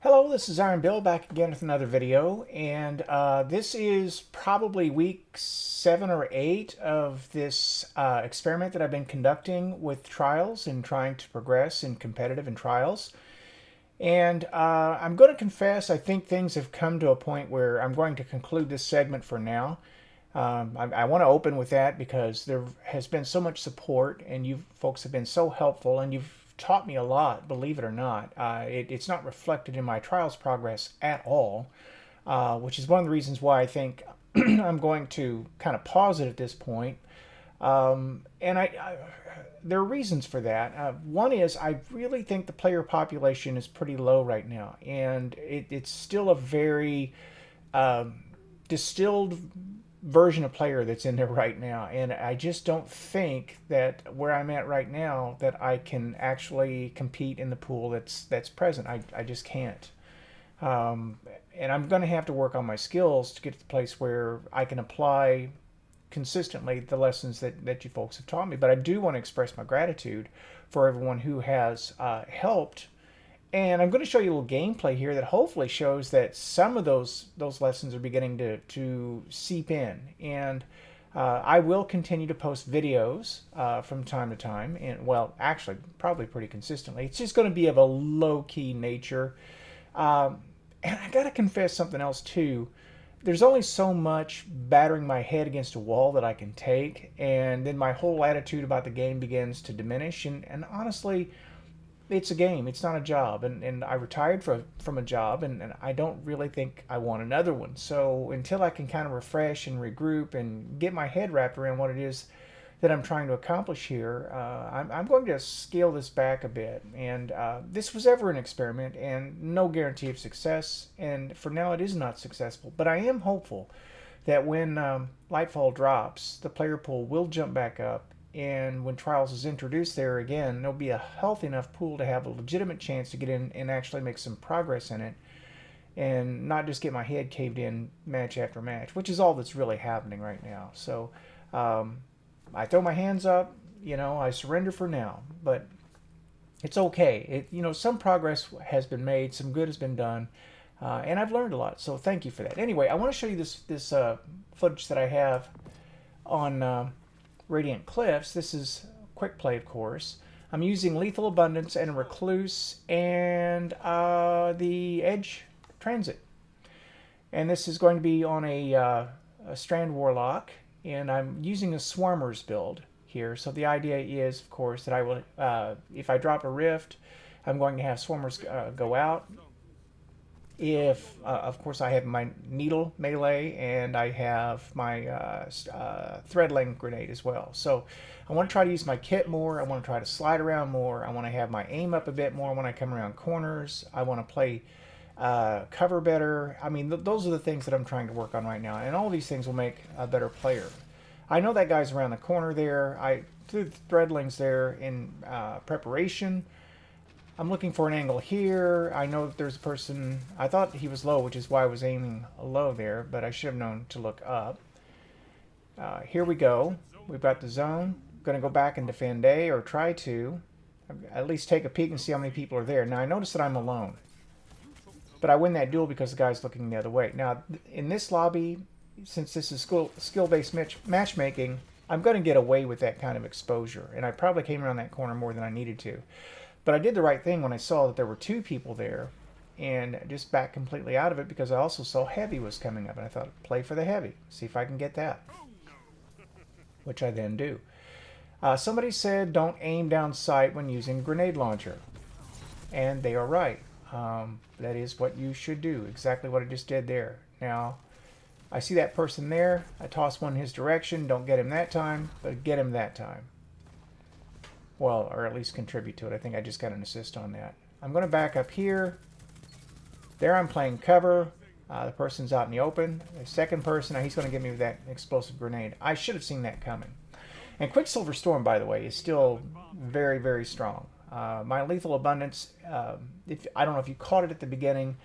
Hello, this is Iron Bill back again with another video, and this is probably week 7 or 8 of this experiment that I've been conducting with trials and trying to progress in competitive and trials. And I'm going to confess, I think things have come to a point where I'm going to conclude this segment for now. I want to open with that because there has been so much support, and you folks have been so helpful, and you've taught me a lot, believe it or not. It's not reflected in my trials progress at all, which is one of the reasons why I think I'm going to kind of pause it at this point. And there are reasons for that. One is I really think the player population is pretty low right now, and it's still a very distilled version of player that's in there right now, and I just don't think that where I'm at right now that I can actually compete in the pool that's present. I just can't. And I'm going to have to work on my skills to get to the place where I can apply consistently the lessons that you folks have taught me. But I do want to express my gratitude for everyone who has helped. And I'm going to show you a little gameplay here that hopefully shows that some of those lessons are beginning to seep in. And I will continue to post videos from time to time, and well, actually, probably pretty consistently. It's just going to be of a low-key nature. And I got to confess something else too. There's only so much battering my head against a wall that I can take, and then my whole attitude about the game begins to diminish. And honestly, it's a game. It's not a job. And I retired from a job, and I don't really think I want another one. So until I can kind of refresh and regroup and get my head wrapped around what it is that I'm trying to accomplish here, I'm going to scale this back a bit. And this was ever an experiment and no guarantee of success. And for now, it is not successful. But I am hopeful that when Lightfall drops, the player pool will jump back up. And when Trials is introduced there again, there'll be a healthy enough pool to have a legitimate chance to get in and actually make some progress in it and not just get my head caved in match after match, which is all that's really happening right now. So I throw my hands up, I surrender for now, but it's okay. Some progress has been made, some good has been done, and I've learned a lot. So thank you for that. Anyway, I want to show you this footage that I have on Radiant Cliffs. This is quick play, of course. I'm using Lethal Abundance and Recluse and the Edge Transit. And this is going to be on a Strand Warlock, and I'm using a Swarmers build here. So the idea is, of course, that I will, if I drop a Rift, I'm going to have Swarmers go out. If, of course, I have my Needle melee and I have my Threadling grenade as well. So I want to try to use my kit more. I want to try to slide around more. I want to have my aim up a bit more when I come around corners. I want to play cover better. I mean, those are the things that I'm trying to work on right now. And all these things will make a better player. I know that guy's around the corner there. I threw the Threadlings there in preparation. I'm looking for an angle here. I know that there's a person. I thought he was low, which is why I was aiming low there, but I should have known to look up. Here we go. We've got the zone. I'm going to go back and defend A, or try to. At least take a peek and see how many people are there. Now, I notice that I'm alone. But I win that duel because the guy's looking the other way. Now, in this lobby, since this is skill-based matchmaking, I'm going to get away with that kind of exposure. And I probably came around that corner more than I needed to. But I did the right thing when I saw that there were 2 people there and just backed completely out of it because I also saw Heavy was coming up. And I thought, play for the Heavy. See if I can get that. Which I then do. Somebody said don't aim down sight when using grenade launcher. And they are right. That is what you should do. Exactly what I just did there. Now, I see that person there. I toss one in his direction. Don't get him that time, but get him that time. Well, or at least contribute to it. I think I just got an assist on that. I'm going to back up here. There I'm playing cover. The person's out in the open. The second person, he's going to give me that explosive grenade. I should have seen that coming. And Quicksilver Storm, by the way, is still very, very strong. My Lethal Abundance, I don't know if you caught it at the beginning,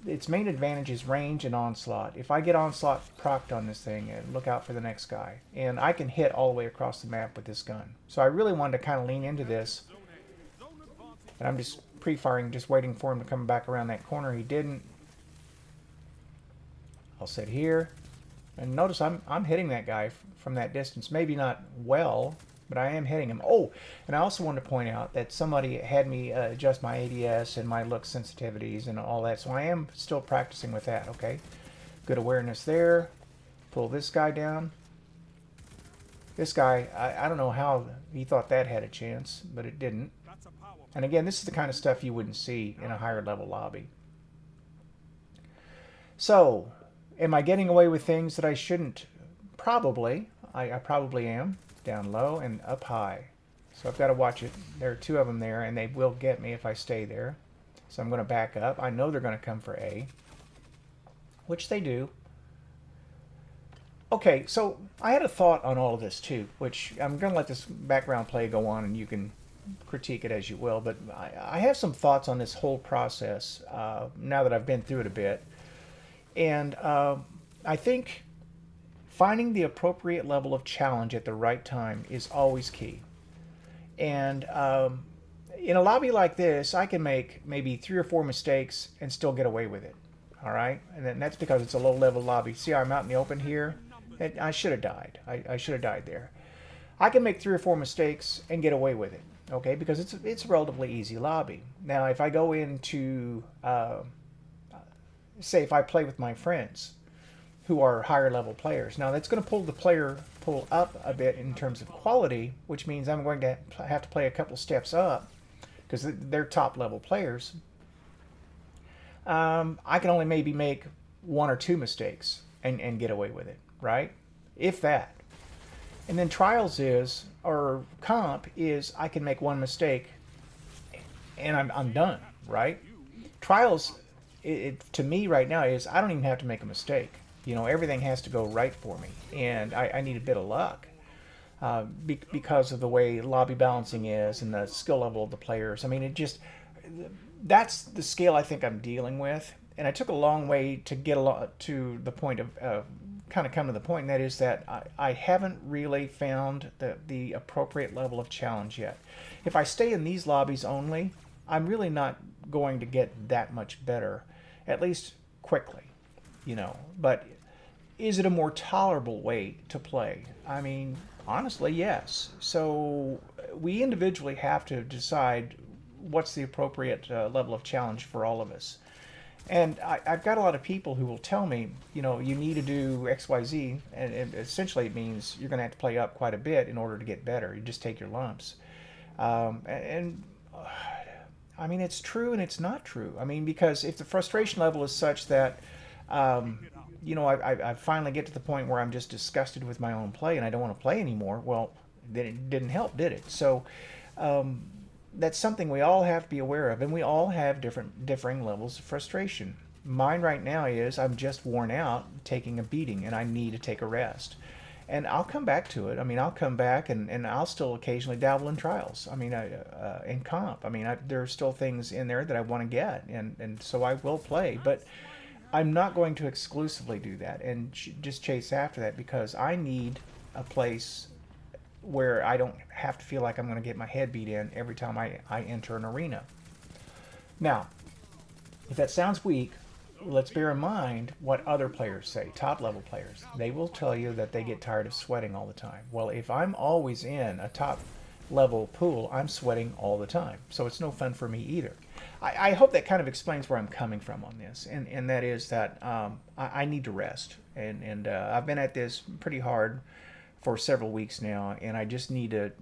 its main advantage is range and onslaught. If I get onslaught procced on this thing, look out for the next guy. And I can hit all the way across the map with this gun. So I really wanted to kind of lean into this. And I'm just pre-firing, just waiting for him to come back around that corner. He didn't. I'll sit here, and notice I'm hitting that guy from that distance. Maybe not well, but I am hitting him. Oh, and I also wanted to point out that somebody had me adjust my ADS and my look sensitivities and all that, so I am still practicing with that. Okay, good awareness there. Pull this guy down. This guy, I don't know how he thought that had a chance, but it didn't. And again, this is the kind of stuff you wouldn't see in a higher level lobby. So, am I getting away with things that I shouldn't? Probably. I probably am. Down low and up high. So I've got to watch it. There are two of them there, and they will get me if I stay there. So I'm going to back up. I know they're going to come for A, which they do. Okay, so I had a thought on all of this too, which I'm going to let this background play go on, and you can critique it as you will. But I have some thoughts on this whole process now that I've been through it a bit. And I think finding the appropriate level of challenge at the right time is always key. And in a lobby like this, I can make maybe 3 or 4 mistakes and still get away with it. All right? And that's because it's a low-level lobby. See how I'm out in the open here? I should have died. I should have died there. I can make 3 or 4 mistakes and get away with it. Okay? Because it's a relatively easy lobby. Now, if I go into... say if I play with my friends who are higher level players. Now that's going to pull the player pool up a bit in terms of quality, which means I'm going to have to play a couple steps up because they're top level players. I can only maybe make 1 or 2 mistakes and get away with it, right? If that. And then trials is, or comp is, I can make 1 mistake and I'm done, right? Trials, to me right now is I don't even have to make a mistake. You know, everything has to go right for me, and I need a bit of luck because of the way lobby balancing is and the skill level of the players. I mean, that's the scale I think I'm dealing with, and I took a long way to get to the point of kind of come to the point, and that is that I haven't really found the appropriate level of challenge yet. If I stay in these lobbies only, I'm really not going to get that much better, at least quickly, you know. But is it a more tolerable way to play? I mean, honestly, yes. So we individually have to decide what's the appropriate level of challenge for all of us. And I've got a lot of people who will tell me, you know, you need to do X, Y, Z, and essentially it means you're going to have to play up quite a bit in order to get better. You just take your lumps. I mean, it's true and it's not true. I mean, because if the frustration level is such that, you know, I finally get to the point where I'm just disgusted with my own play and I don't want to play anymore, well, then it didn't help, did it? So that's something we all have to be aware of, and we all have differing levels of frustration. Mine right now is I'm just worn out taking a beating and I need to take a rest. And I'll come back to it. I mean, I'll come back and I'll still occasionally dabble in trials. I mean, in comp. I mean, there are still things in there that I want to get, and so I will play. But I'm not going to exclusively do that and just chase after that because I need a place where I don't have to feel like I'm going to get my head beat in every time I enter an arena. Now, if that sounds weak, let's bear in mind what other players say, top level players. They will tell you that they get tired of sweating all the time. Well, if I'm always in a top level pool, I'm sweating all the time. So it's no fun for me either. I hope that kind of explains where I'm coming from on this. And that is that I need to rest. And I've been at this pretty hard for several weeks now, and I just need to,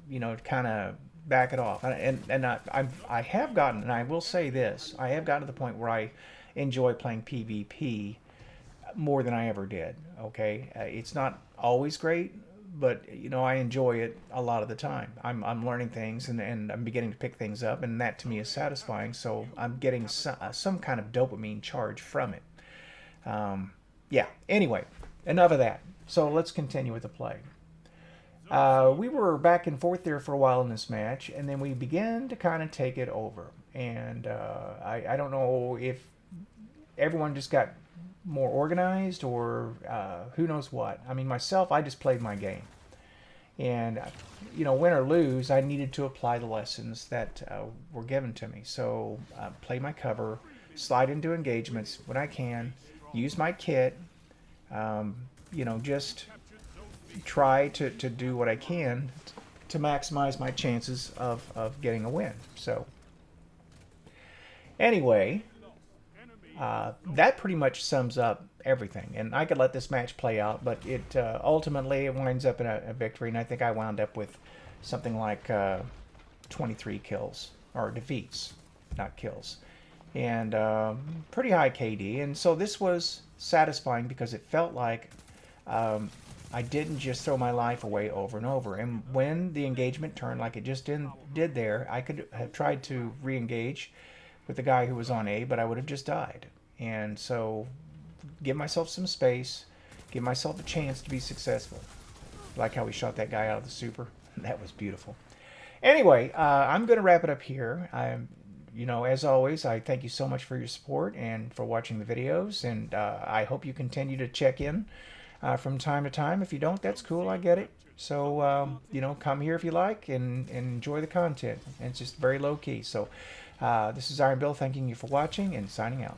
you know, kind of back it off. And I have gotten, and I will say this, I have gotten to the point where I enjoy playing PvP more than I ever did. Okay, it's not always great, but you know, I enjoy it a lot of the time. I'm learning things and I'm beginning to pick things up, and that to me is satisfying. So I'm getting some kind of dopamine charge from it. Yeah. Anyway, enough of that. So let's continue with the play. We were back and forth there for a while in this match, and then we began to kind of take it over. And I don't know if everyone just got more organized or who knows what. I mean, myself, I just played my game. And win or lose, I needed to apply the lessons that were given to me. So play my cover, slide into engagements when I can, use my kit, um, just try to do what I can to maximize my chances of getting a win. So anyway, that pretty much sums up everything. And I could let this match play out, but it ultimately it winds up in a victory. And I think I wound up with something like 23 kills or defeats, not kills, and pretty high KD. And so this was satisfying because it felt like I didn't just throw my life away over and over. And when the engagement turned, like it just did there, I could have tried to re-engage with the guy who was on A, but I would have just died. And so give myself some space, give myself a chance to be successful. Like how we shot that guy out of the super. That was beautiful. Anyway, I'm going to wrap it up here. As always, I thank you so much for your support and for watching the videos. And I hope you continue to check in from time to time. If you don't, that's cool. I get it. So, come here if you like and enjoy the content. And it's just very low key. So, this is Iron Bill thanking you for watching and signing out.